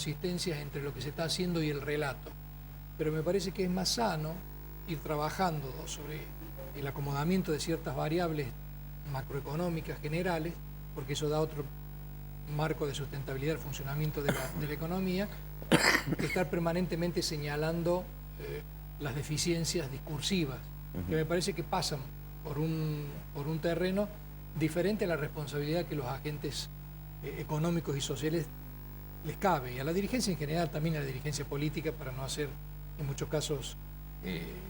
inconsistencias entre lo que se está haciendo y el relato. Pero me parece que es más sano ir trabajando sobre el acomodamiento de ciertas variables macroeconómicas generales, porque eso da otro marco de sustentabilidad al funcionamiento de la economía, que estar permanentemente señalando las deficiencias discursivas, que me parece que pasan por un terreno diferente a la responsabilidad que los agentes económicos y sociales les cabe, y a la dirigencia en general, también a la dirigencia política, para no hacer en muchos casos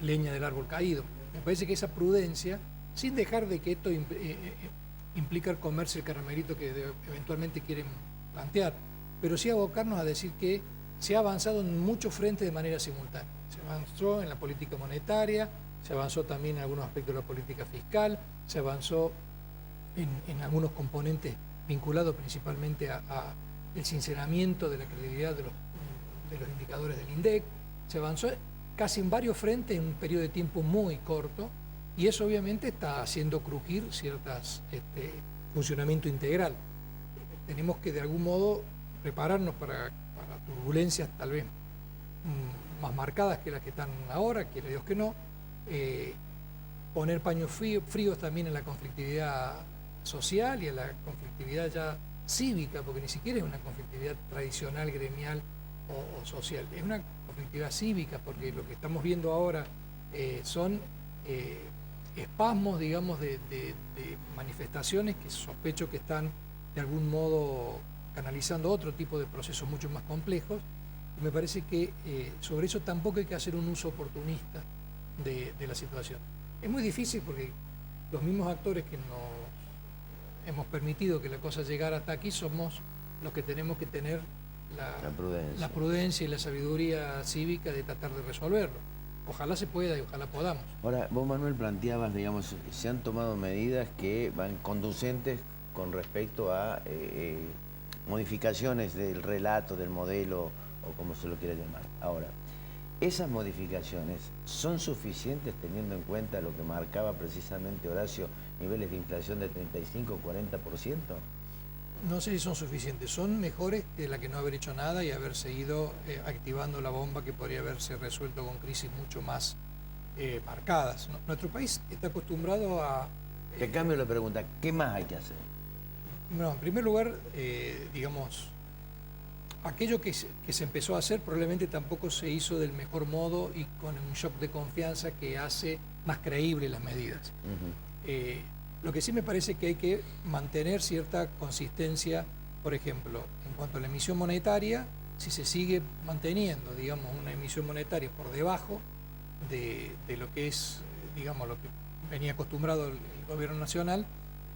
leña del árbol caído. Me parece que esa prudencia, sin dejar de que esto implica comerse el caramelito que eventualmente quieren plantear, pero sí abocarnos a decir que se ha avanzado en muchos frentes de manera simultánea. Se avanzó en la política monetaria, se avanzó también en algunos aspectos de la política fiscal, se avanzó en algunos componentes vinculados principalmente a el sinceramiento de la credibilidad de los indicadores del INDEC, se avanzó casi en varios frentes en un periodo de tiempo muy corto, y eso obviamente está haciendo crujir ciertas funcionamiento integral. Tenemos que de algún modo prepararnos para turbulencias tal vez más marcadas que las que están ahora, quiere Dios que no, poner paños fríos también en la conflictividad social y en la conflictividad ya cívica, porque ni siquiera es una conflictividad tradicional, gremial o social, es una conflictividad cívica, porque lo que estamos viendo ahora son espasmos, digamos, de manifestaciones que sospecho que están de algún modo canalizando otro tipo de procesos mucho más complejos. Y me parece que sobre eso tampoco hay que hacer un uso oportunista de la situación. Es muy difícil porque los mismos actores que nos hemos permitido que la cosa llegara hasta aquí somos los que tenemos que tener la prudencia y la sabiduría cívica de tratar de resolverlo. Ojalá se pueda y ojalá podamos. Ahora, vos, Manuel, planteabas, digamos, se han tomado medidas que van conducentes con respecto a modificaciones del relato, del modelo, o como se lo quiera llamar. Ahora, ¿esas modificaciones son suficientes teniendo en cuenta lo que marcaba precisamente Horacio, niveles de inflación de 35-40%? No sé si son suficientes, son mejores que la que no haber hecho nada y haber seguido activando la bomba que podría haberse resuelto con crisis mucho más marcadas. Nuestro país está acostumbrado a... Te cambio la pregunta, ¿qué más hay que hacer? Bueno, en primer lugar, digamos, aquello que se empezó a hacer probablemente tampoco se hizo del mejor modo y con un shock de confianza que hace más creíbles las medidas. Lo que sí me parece que hay que mantener cierta consistencia, por ejemplo, en cuanto a la emisión monetaria, si se sigue manteniendo, digamos, una emisión monetaria por debajo de lo que es, digamos, lo que venía acostumbrado el gobierno nacional,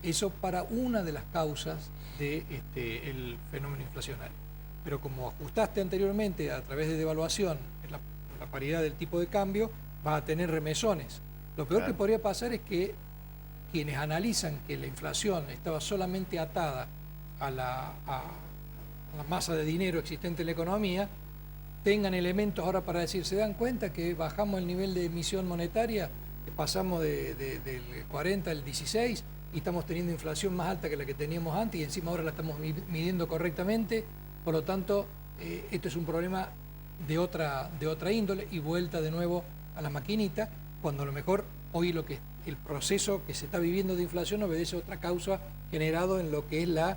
eso para una de las causas del fenómeno inflacionario. Pero como ajustaste anteriormente a través de devaluación la paridad del tipo de cambio, vas a tener remesones. Lo peor que podría pasar es que quienes analizan que la inflación estaba solamente atada a la masa de dinero existente en la economía, tengan elementos ahora para decir, ¿se dan cuenta que bajamos el nivel de emisión monetaria? Pasamos del 40 al 16 y estamos teniendo inflación más alta que la que teníamos antes y encima ahora la estamos midiendo correctamente. Por lo tanto, esto es un problema de otra índole y vuelta de nuevo a la maquinita, cuando a lo mejor hoy el proceso que se está viviendo de inflación obedece a otra causa generado en lo que es la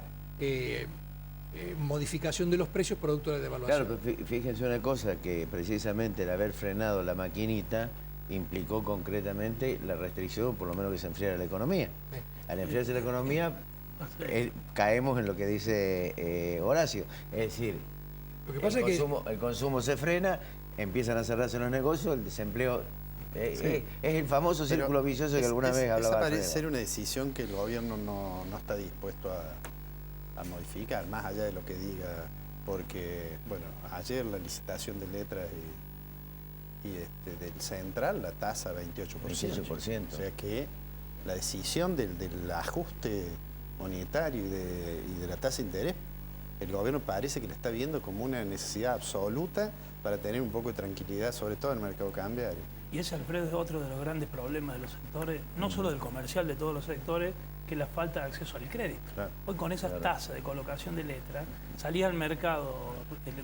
modificación de los precios producto de la devaluación. Claro, pero fíjense una cosa, que precisamente el haber frenado la maquinita implicó concretamente la restricción, por lo menos que se enfriara la economía. Al enfriarse la economía, caemos en lo que dice Horacio. Es decir, lo que pasa el consumo se frena, empiezan a cerrarse los negocios, el desempleo... es el famoso círculo vicioso que alguna vez hablaba. Esa parece ser una decisión que el gobierno no está dispuesto a modificar, más allá de lo que diga, porque, bueno, ayer la licitación de letras y del central, la tasa 28%. 28%. O sea que la decisión del ajuste monetario y de la tasa de interés, el gobierno parece que la está viendo como una necesidad absoluta para tener un poco de tranquilidad, sobre todo en el mercado cambiario. Y ese, Alfredo, es otro de los grandes problemas de los sectores, no solo del comercial, de todos los sectores, que la falta de acceso al crédito. Claro. Hoy con esas tasas de colocación de letra, salís al mercado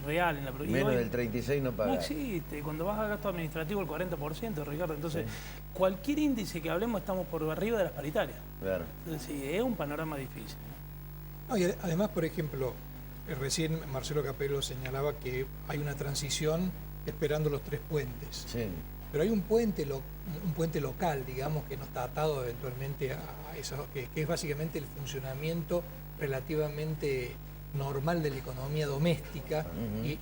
real en la provincia. Menos del 36 no paga. No existe. Cuando vas a gasto administrativo el 40%, Ricardo. Entonces, cualquier índice que hablemos estamos por arriba de las paritarias. Claro. Entonces, sí, es un panorama difícil, ¿no? No, y además, por ejemplo, recién Marcelo Capello señalaba que hay una transición esperando los 3 puentes. Sí. Pero hay un puente local, digamos, que no está atado eventualmente a eso, que es básicamente el funcionamiento relativamente normal de la economía doméstica. Y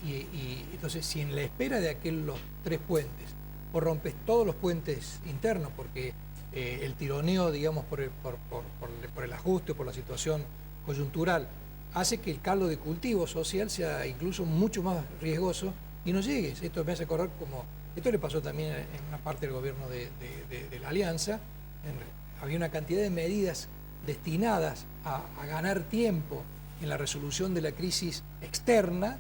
entonces, si en la espera de los 3 puentes, vos rompes todos los puentes internos, porque el tironeo, digamos, por el ajuste, por la situación coyuntural, hace que el caldo de cultivo social sea incluso mucho más riesgoso y no llegues. Esto me hace acordar como... Esto le pasó también en una parte del gobierno de la Alianza. Había una cantidad de medidas destinadas a ganar tiempo en la resolución de la crisis externa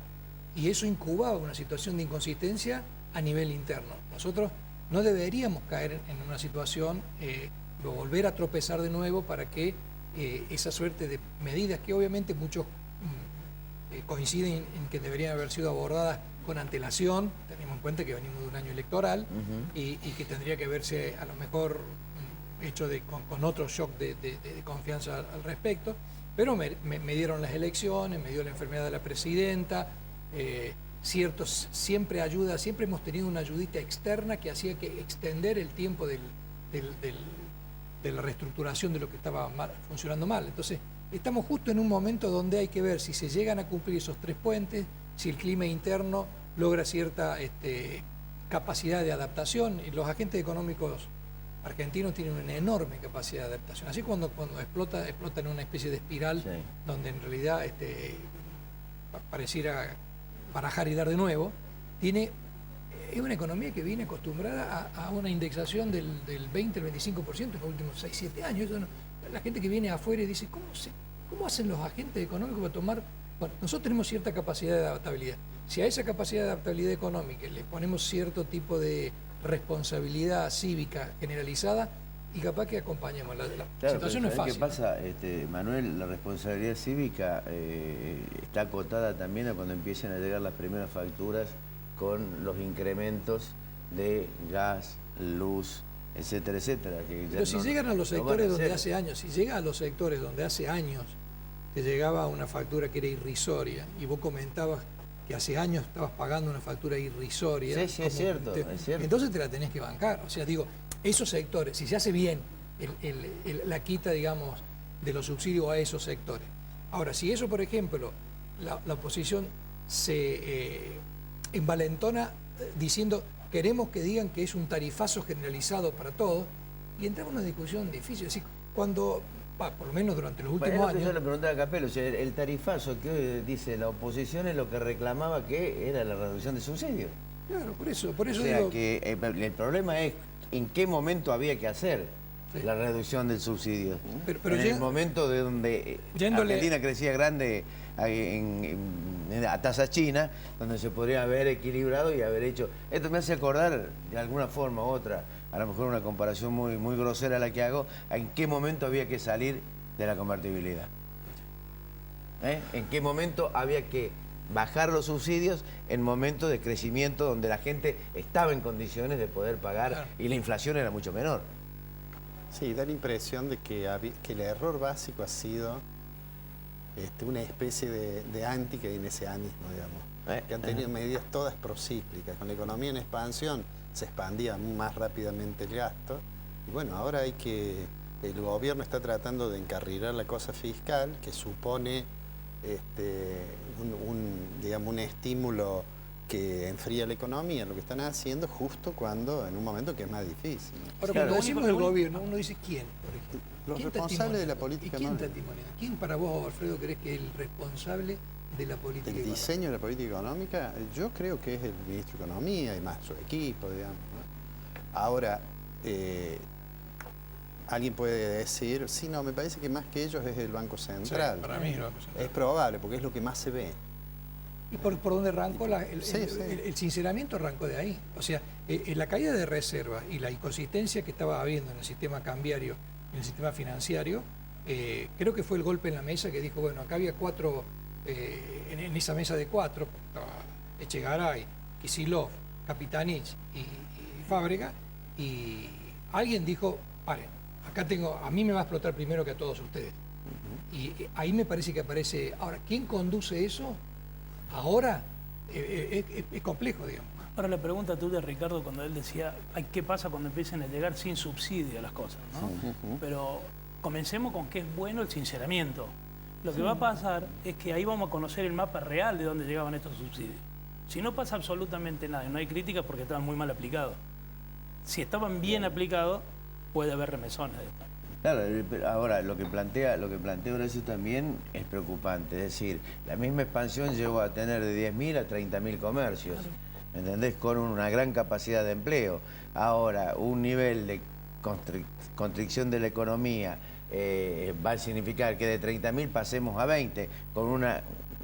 y eso incubaba una situación de inconsistencia a nivel interno. Nosotros no deberíamos caer en una situación, volver a tropezar de nuevo para que esa suerte de medidas que obviamente muchos coinciden en que deberían haber sido abordadas con antelación, tenemos en cuenta que venimos de un año electoral y que tendría que verse a lo mejor hecho con otro shock de confianza al respecto, pero me dieron las elecciones, me dio la enfermedad de la presidenta, siempre hemos tenido una ayudita externa que hacía que extender el tiempo de la reestructuración de lo que estaba funcionando mal. Entonces, estamos justo en un momento donde hay que ver si se llegan a cumplir esos 3 puentes, si el clima interno logra cierta capacidad de adaptación, y los agentes económicos argentinos tienen una enorme capacidad de adaptación. Así cuando explota en una especie de espiral donde en realidad pareciera barajar y dar de nuevo, es una economía que viene acostumbrada a una indexación del 20 al 25% en los últimos 6-7 años. La gente que viene afuera y dice, ¿cómo hacen los agentes económicos para tomar? Bueno, nosotros tenemos cierta capacidad de adaptabilidad. Si a esa capacidad de adaptabilidad económica le ponemos cierto tipo de responsabilidad cívica generalizada, y capaz que acompañemos. La situación no es fácil. ¿Qué pasa, Manuel? La responsabilidad cívica está acotada también a cuando empiecen a llegar las primeras facturas con los incrementos de gas, luz, etcétera, etcétera. Pero si llegan a los sectores donde hace años, si llega a los sectores donde hace años te llegaba una factura que era irrisoria y vos comentabas que hace años estabas pagando una factura irrisoria. Sí, es cierto, es cierto. Entonces te la tenés que bancar. O sea, digo, esos sectores, si se hace bien la quita, digamos, de los subsidios a esos sectores. Ahora, si eso, por ejemplo, la oposición se envalentona diciendo queremos que digan que es un tarifazo generalizado para todos, y entramos en una discusión difícil. Es decir, cuando, por lo menos durante los últimos años... Yo le preguntaba a Capello, o sea, el tarifazo que hoy dice la oposición es lo que reclamaba que era la reducción de subsidios. Claro, por eso o sea, digo... que el problema es en qué momento había que hacer la reducción del subsidio. Pero en el momento de donde Argentina crecía grande a tasa china, donde se podría haber equilibrado y haber hecho... Esto me hace acordar, de alguna forma u otra, a lo mejor una comparación muy, muy grosera la que hago, en qué momento había que salir de la convertibilidad. En qué momento había que bajar los subsidios en momentos de crecimiento donde la gente estaba en condiciones de poder pagar y la inflación era mucho menor. Sí, da la impresión de que el error básico ha sido una especie de anti-keynesianismo, digamos, que han tenido medidas todas procíclicas. Con la economía en expansión se expandía más rápidamente el gasto, y bueno, ahora el gobierno está tratando de encarrilar la cosa fiscal, que supone un estímulo que enfría la economía, lo que están haciendo justo en un momento que es más difícil. Ahora, cuando decimos el gobierno, uno dice ¿quién, por ejemplo? Los responsables de la política económica. ¿Quién para vos, Alfredo, crees que es el responsable de la política económica? El diseño de la política económica, yo creo que es el ministro de Economía y más su equipo, digamos, ¿no? Ahora, alguien puede decir, sí, no, me parece que más que ellos es el Banco Central. Sí, para mí es el Banco Central. Es probable, porque es lo que más se ve. ¿Y por dónde arrancó el sinceramiento? Arrancó de ahí. O sea, la caída de reservas y la inconsistencia que estaba habiendo en el sistema cambiario, en el sistema financiero, creo que fue el golpe en la mesa que dijo, bueno, acá había 4, en esa mesa de 4, estaba Echegaray, Kicillof, Capitanich y Fábrega, y alguien dijo, paren, acá a mí me va a explotar primero que a todos ustedes. Y ahí me parece que aparece, ahora, ¿quién conduce eso? Ahora es complejo, digamos. Ahora la pregunta tuya, Ricardo, cuando él decía, ¿qué pasa cuando empiecen a llegar sin subsidio las cosas? ¿No? Pero comencemos con que es bueno el sinceramiento. Lo que va a pasar es que ahí vamos a conocer el mapa real de dónde llegaban estos subsidios. Si no pasa absolutamente nada, no hay críticas porque estaban muy mal aplicados. Si estaban bien aplicados, puede haber remesones de esto. Claro, ahora lo que plantea Horacio también es preocupante, es decir, la misma expansión llegó a tener de 10.000 a 30.000 comercios, claro. ¿Me entendés? Con una gran capacidad de empleo. Ahora, un nivel de constricción de la economía va a significar que de 30.000 pasemos a 20, con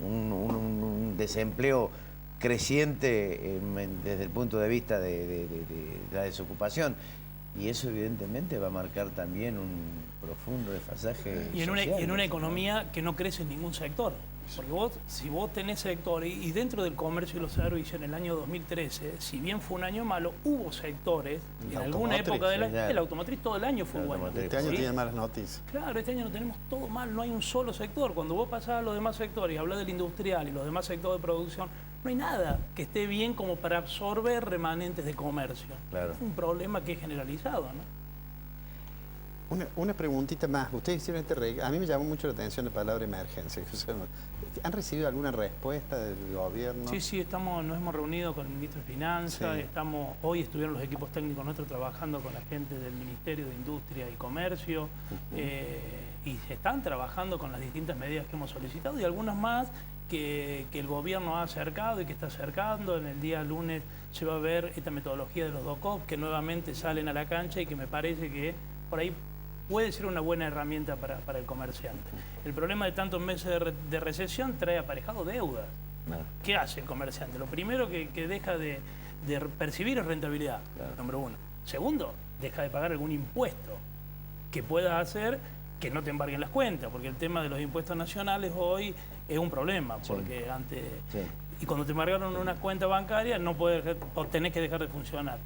un desempleo creciente desde el punto de vista de la desocupación. Y eso evidentemente va a marcar también un profundo desfasaje social. Y en una economía que no crece en ningún sector. Porque si vos tenés sectores, y dentro del comercio y los servicios en el año 2013, si bien fue un año malo, hubo sectores, en alguna época del año, el automotriz todo el año fue bueno. Este año tiene malas noticias. Claro, este año no tenemos todo mal, no hay un solo sector. Cuando vos pasás a los demás sectores y hablas del industrial y los demás sectores de producción, no hay nada que esté bien como para absorber remanentes de comercio. Claro. Es un problema que es generalizado, ¿no? Una preguntita más. Ustedes hicieron a mí me llamó mucho la atención la palabra emergencia. ¿Han recibido alguna respuesta del gobierno? Sí, nos hemos reunido con el ministro de Finanzas, sí. Hoy estuvieron los equipos técnicos nuestros trabajando con la gente del Ministerio de Industria y Comercio, y se están trabajando con las distintas medidas que hemos solicitado y algunas más que el gobierno ha acercado y que está acercando. En el día lunes se va a ver esta metodología de los DOCOP que nuevamente salen a la cancha y que me parece que por ahí puede ser una buena herramienta para el comerciante. El problema de tantos meses de recesión trae aparejado deudas. ¿Qué hace el comerciante? Lo primero que deja de percibir es rentabilidad, número uno. Segundo, deja de pagar algún impuesto que pueda hacer que no te embarguen las cuentas, porque el tema de los impuestos nacionales hoy es un problema, porque antes... Sí. Y cuando te embargaron una cuenta bancaria no puedes, o tenés que dejar de funcionar.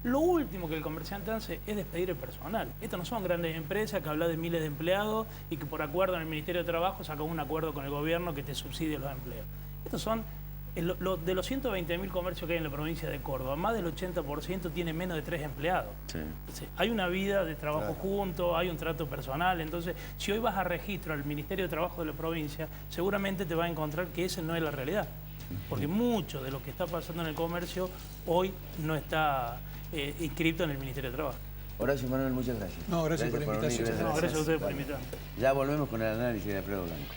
Lo último que el comerciante hace es despedir el personal. Estas no son grandes empresas que hablan de miles de empleados y que por acuerdo en el Ministerio de Trabajo sacan un acuerdo con el gobierno que te subsidie los empleos. Estos son, de los 120.000 comercios que hay en la provincia de Córdoba, más del 80% tiene menos de 3 empleados. Sí. Entonces, hay una vida de trabajo junto, hay un trato personal. Entonces, si hoy vas a registro al Ministerio de Trabajo de la provincia, seguramente te vas a encontrar que esa no es la realidad. Porque mucho de lo que está pasando en el comercio hoy no está inscrito en el Ministerio de Trabajo. Horacio Manuel, muchas gracias. No, gracias por la invitación. Gracias a ustedes por invitarme. Ya volvemos con el análisis de Alfredo Blanco.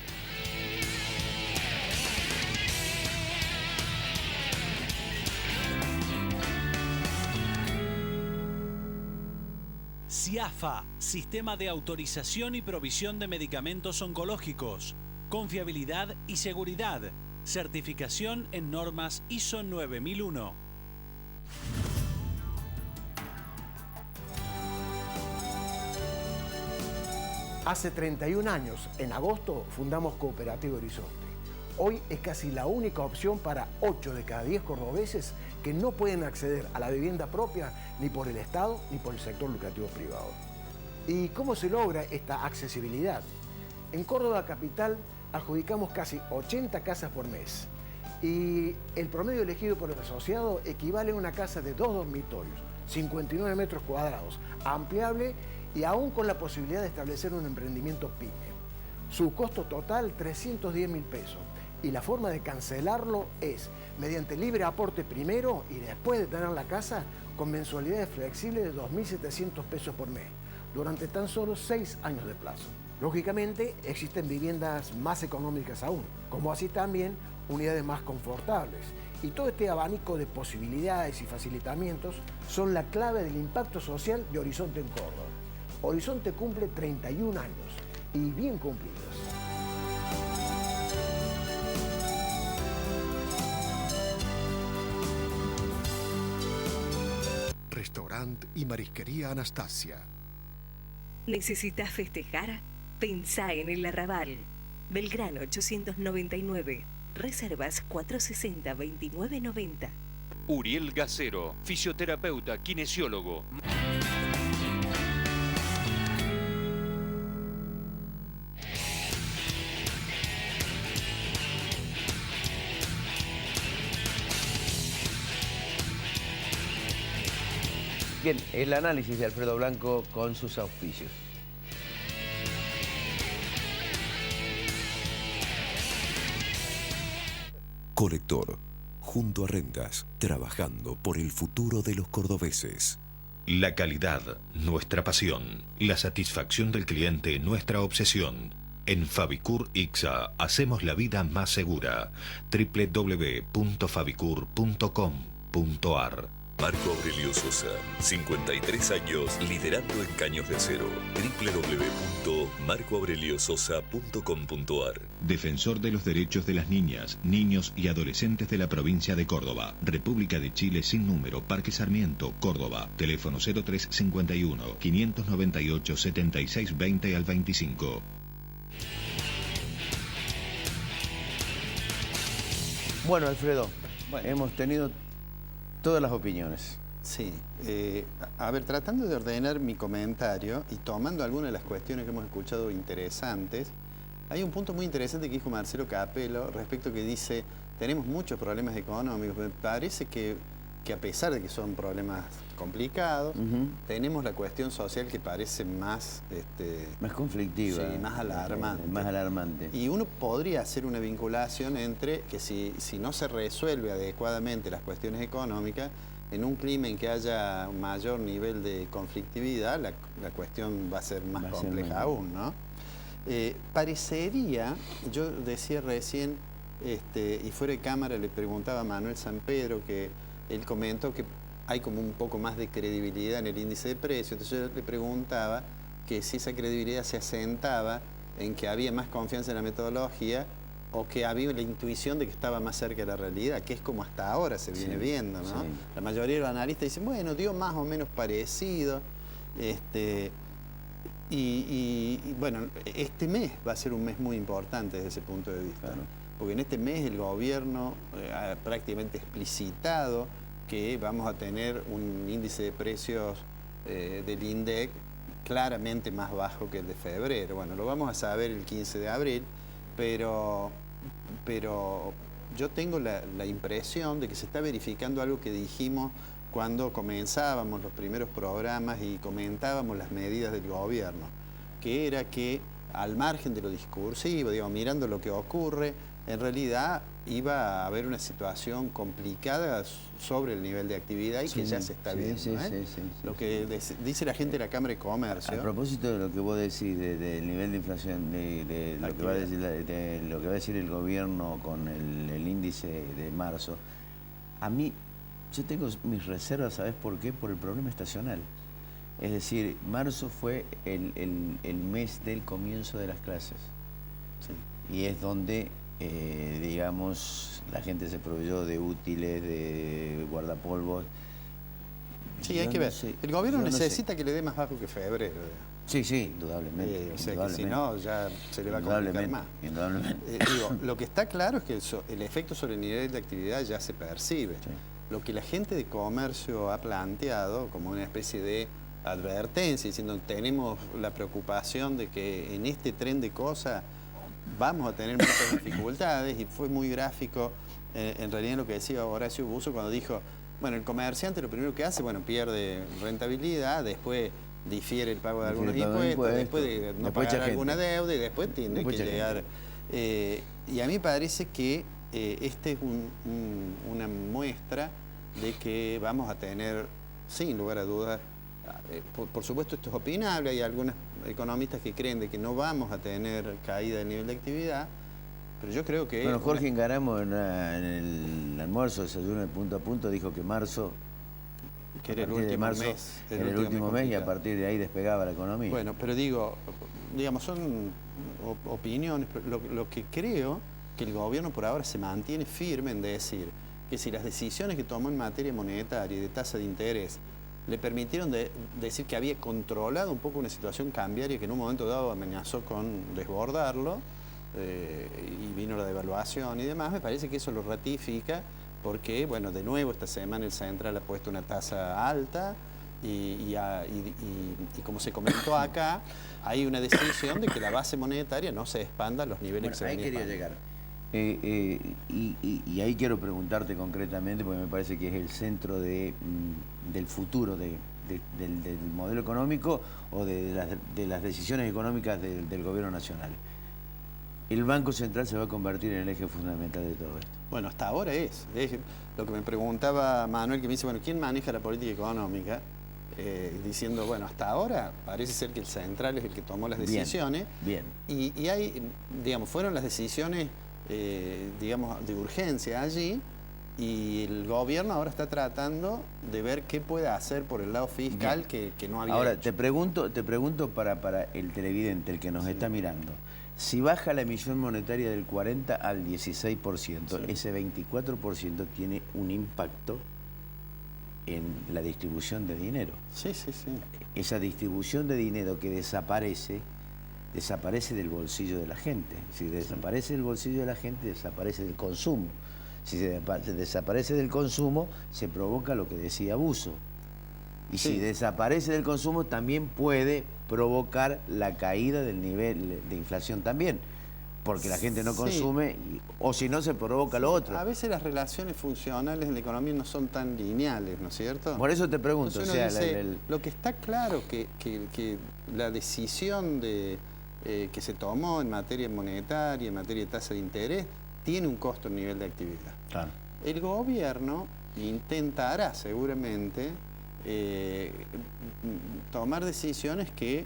SIAFA, Sistema de Autorización y Provisión de Medicamentos Oncológicos. Confiabilidad y seguridad. Certificación en normas ISO 9001. Hace 31 años, en agosto, fundamos Cooperativa Horizonte. Hoy es casi la única opción para 8 de cada 10 cordobeses que no pueden acceder a la vivienda propia ni por el Estado ni por el sector lucrativo privado. ¿Y cómo se logra esta accesibilidad? En Córdoba capital adjudicamos casi 80 casas por mes y el promedio elegido por el asociado equivale a una casa de 2 dormitorios, 59 metros cuadrados, ampliable y aún con la posibilidad de establecer un emprendimiento pyme. Su costo total, 310.000 pesos. Y la forma de cancelarlo es mediante libre aporte primero y después de tener la casa con mensualidades flexibles de 2.700 pesos por mes, durante tan solo 6 años de plazo. Lógicamente, existen viviendas más económicas aún, como así también unidades más confortables. Y todo este abanico de posibilidades y facilitamientos son la clave del impacto social de Horizonte en Córdoba. Horizonte cumple 31 años y bien cumplidos. Restaurante y Marisquería Anastasia. ¿Necesitas festejar? Pensá en el Arrabal. Belgrano 899. Reservas 460-2990. Uriel Gacero, fisioterapeuta, kinesiólogo. Bien, el análisis de Alfredo Blanco con sus auspicios. Colector, junto a Rentas, trabajando por el futuro de los cordobeses. La calidad, nuestra pasión. La satisfacción del cliente, nuestra obsesión. En Fabicur Ixa hacemos la vida más segura. www.fabicur.com.ar. Marco Aurelio Sosa, 53 años liderando en caños de acero. www.marcoaureliososa.com.ar. Defensor de los derechos de las niñas, niños y adolescentes de la provincia de Córdoba. República de Chile sin número, Parque Sarmiento, Córdoba. Teléfono 0351 598 7620 al 25. Bueno, Alfredo, hemos tenido todas las opiniones. Sí. A ver, tratando de ordenar mi comentario y tomando algunas de las cuestiones que hemos escuchado interesantes, hay un punto muy interesante que dijo Marcelo Capello respecto que dice, tenemos muchos problemas económicos. Me parece que a pesar de que son problemas complicados, tenemos la cuestión social que parece más... más conflictiva. Sí, más alarmante. Más alarmante. Y uno podría hacer una vinculación entre que si no se resuelve adecuadamente las cuestiones económicas, en un clima en que haya un mayor nivel de conflictividad, la cuestión va a ser más compleja aún, ¿no? Parecería, yo decía recién, y fuera de cámara le preguntaba a Manuel San Pedro, que él comentó que hay como un poco más de credibilidad en el índice de precios, entonces yo le preguntaba que si esa credibilidad se asentaba en que había más confianza en la metodología o que había la intuición de que estaba más cerca de la realidad, que es como hasta ahora se viene viendo, ¿no? Sí. La mayoría de los analistas dicen, bueno, dio más o menos parecido, y bueno, este mes va a ser un mes muy importante desde ese punto de vista, claro. Porque en este mes el gobierno ha prácticamente explicitado que vamos a tener un índice de precios del INDEC claramente más bajo que el de febrero. Bueno, lo vamos a saber el 15 de abril, pero yo tengo la impresión de que se está verificando algo que dijimos cuando comenzábamos los primeros programas y comentábamos las medidas del gobierno, que era que al margen de lo discursivo, digamos, mirando lo que ocurre, en realidad iba a haber una situación complicada sobre el nivel de actividad y que ya se está viendo. Lo que dice la gente de la Cámara de Comercio. A propósito de lo que vos decís, del nivel de inflación, de lo que va a decir el gobierno con el índice de marzo, a mí, yo tengo mis reservas, ¿sabés por qué? Por el problema estacional. Es decir, marzo fue el mes del comienzo de las clases. Sí. Y es donde, digamos, la gente se proveyó de útiles, de guardapolvos. Sí, hay que ver. El gobierno necesita que le dé más bajo que febrero. Sí, sí, indudablemente. O sea, que si no, ya se le va a complicar más. Indudablemente. Digo, lo que está claro es que el efecto sobre el nivel de actividad ya se percibe. Sí. Lo que la gente de comercio ha planteado como una especie de advertencia, diciendo tenemos la preocupación de que en este tren de cosas vamos a tener muchas dificultades, y fue muy gráfico en realidad lo que decía Horacio Busso cuando dijo, bueno, el comerciante lo primero que hace, bueno, pierde rentabilidad, después difiere el pago de algunos impuestos, después de no pagar alguna deuda y después tiene que llegar. Y a mí parece que este es una muestra de que vamos a tener, sin lugar a dudas, por supuesto esto es opinable, hay algunos economistas que creen de que no vamos a tener caída del nivel de actividad, pero yo creo que... Bueno, Jorge Ingaramo en el almuerzo, desayuno de punto a punto, dijo que marzo, que era el último mes, era el último mes y a partir de ahí despegaba la economía. Bueno, pero digamos, son opiniones, pero lo que creo que el gobierno por ahora se mantiene firme en decir que si las decisiones que tomó en materia monetaria y de tasa de interés le permitieron decir que había controlado un poco una situación cambiaria que en un momento dado amenazó con desbordarlo, y vino la devaluación y demás. Me parece que eso lo ratifica porque, bueno, de nuevo esta semana el Central ha puesto una tasa alta y como se comentó acá, hay una decisión de que la base monetaria no se expanda a los niveles que se ahí venía quería expandiendo. llegar. Y ahí quiero preguntarte concretamente, porque me parece que es el centro del futuro del modelo económico o de las decisiones económicas del gobierno nacional. El Banco Central se va a convertir en el eje fundamental de todo esto. Bueno, hasta ahora es lo que me preguntaba Manuel, que me dice, bueno, ¿quién maneja la política económica? Diciendo, bueno, hasta ahora parece ser que el Central es el que tomó las decisiones. Bien. Y hay, digamos, fueron las decisiones, digamos, de urgencia allí, y el gobierno ahora está tratando de ver qué puede hacer por el lado fiscal que no había Ahora, hecho. te pregunto para el televidente, el que nos está mirando. Si baja la emisión monetaria del 40 al 16%, ese 24% tiene un impacto en la distribución de dinero. Sí, sí, sí. Esa distribución de dinero que desaparece del bolsillo de la gente. Si desaparece del bolsillo de la gente, desaparece del consumo. Si se desaparece del consumo, se provoca lo que decía Busso. Y si desaparece del consumo, también puede provocar la caída del nivel de inflación también. Porque la gente no consume, o si no, se provoca lo otro. A veces las relaciones funcionales en la economía no son tan lineales, ¿no es cierto? Por eso te pregunto. Entonces uno dice, lo que está claro que la decisión que se tomó en materia monetaria, en materia de tasa de interés, tiene un costo a nivel de actividad. Claro. El gobierno intentará seguramente tomar decisiones que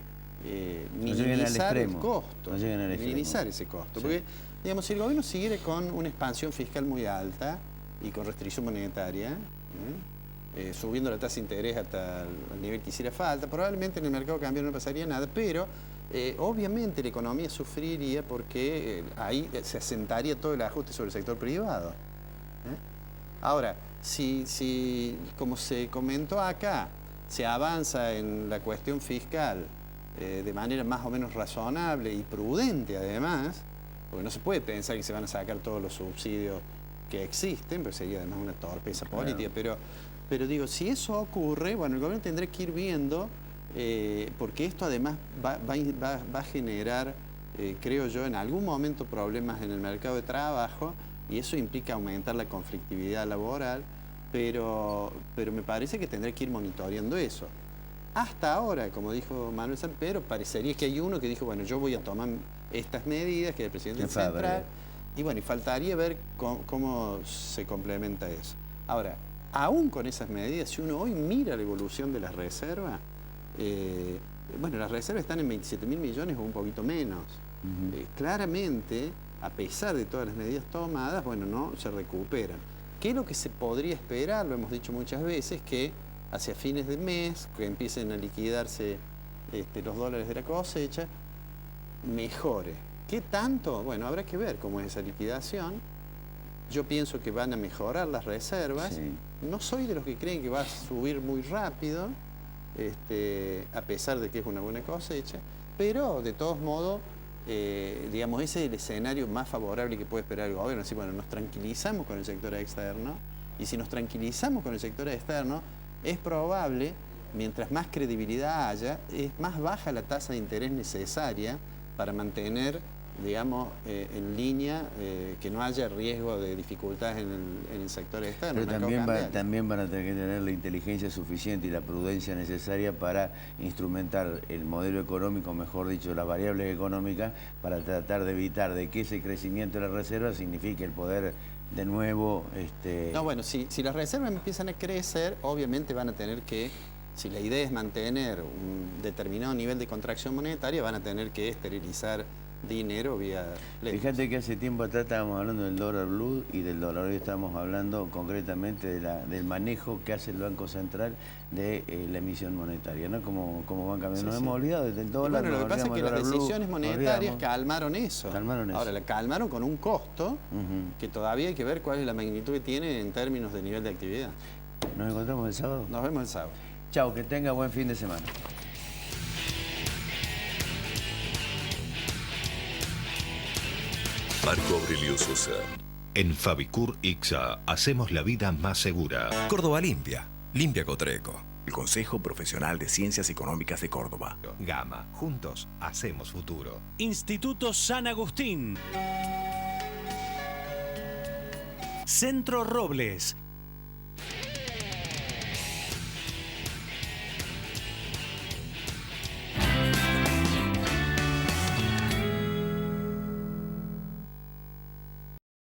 minimizar el costo, minimizar ese costo. Sí. Porque, digamos, si el gobierno siguiera con una expansión fiscal muy alta y con restricción monetaria, subiendo la tasa de interés hasta el nivel que hiciera falta, probablemente en el mercado cambiario no pasaría nada, pero obviamente la economía sufriría porque ahí se asentaría todo el ajuste sobre el sector privado. Ahora, si, como se comentó acá, se avanza en la cuestión fiscal de manera más o menos razonable y prudente además, porque no se puede pensar que se van a sacar todos los subsidios que existen, pero sería además una torpeza política, pero digo, si eso ocurre, bueno, el gobierno tendrá que ir viendo, porque esto además va a generar, creo yo, en algún momento problemas en el mercado de trabajo, y eso implica aumentar la conflictividad laboral, pero me parece que tendrá que ir monitoreando eso. Hasta ahora, como dijo Manuel Sampedro, parecería que hay uno que dijo, bueno, yo voy a tomar estas medidas, que es el presidente del Central, y bueno, y faltaría ver cómo se complementa eso. Ahora, aún con esas medidas, si uno hoy mira la evolución de las reservas, bueno, las reservas están en 27.000 millones o un poquito menos. Claramente, a pesar de todas las medidas tomadas, bueno, no se recuperan. ¿Qué es lo que se podría esperar? Lo hemos dicho muchas veces, que hacia fines de mes, que empiecen a liquidarse los dólares de la cosecha, mejore. ¿Qué tanto? Bueno, habrá que ver cómo es esa liquidación. Yo pienso que van a mejorar las reservas. Sí. No soy de los que creen que va a subir muy rápido, a pesar de que es una buena cosecha, pero de todos modos, digamos, ese es el escenario más favorable que puede esperar el gobierno. Así, bueno, nos tranquilizamos con el sector externo, y si nos tranquilizamos con el sector externo, es probable, mientras más credibilidad haya, es más baja la tasa de interés necesaria para mantener, digamos, en línea, que no haya riesgo de dificultades en el sector externo. Pero también van a tener que tener la inteligencia suficiente y la prudencia necesaria para instrumentar el modelo económico, mejor dicho, las variables económicas, para tratar de evitar de que ese crecimiento de la reserva signifique el poder de nuevo... No, bueno, si las reservas empiezan a crecer, obviamente van a tener que, si la idea es mantener un determinado nivel de contracción monetaria, van a tener que esterilizar dinero vía ley. Fíjate que hace tiempo atrás estábamos hablando del dólar blue y del dólar. Hoy estamos hablando concretamente del manejo que hace el Banco Central de la emisión monetaria, ¿no? Como van cambiando. Nos hemos olvidado del dólar. Bueno, lo que pasa es que las decisiones monetarias calmaron eso. Ahora, la calmaron con un costo que todavía hay que ver cuál es la magnitud que tiene en términos de nivel de actividad. ¿Nos encontramos el sábado? Nos vemos el sábado. Chao, que tenga buen fin de semana. Marco Aurelio Sosa. En Fabicur Ixa hacemos la vida más segura. Córdoba Limpia. Limpia Cotreco. El Consejo Profesional de Ciencias Económicas de Córdoba. Gama. Juntos hacemos futuro. Instituto San Agustín. Centro Robles.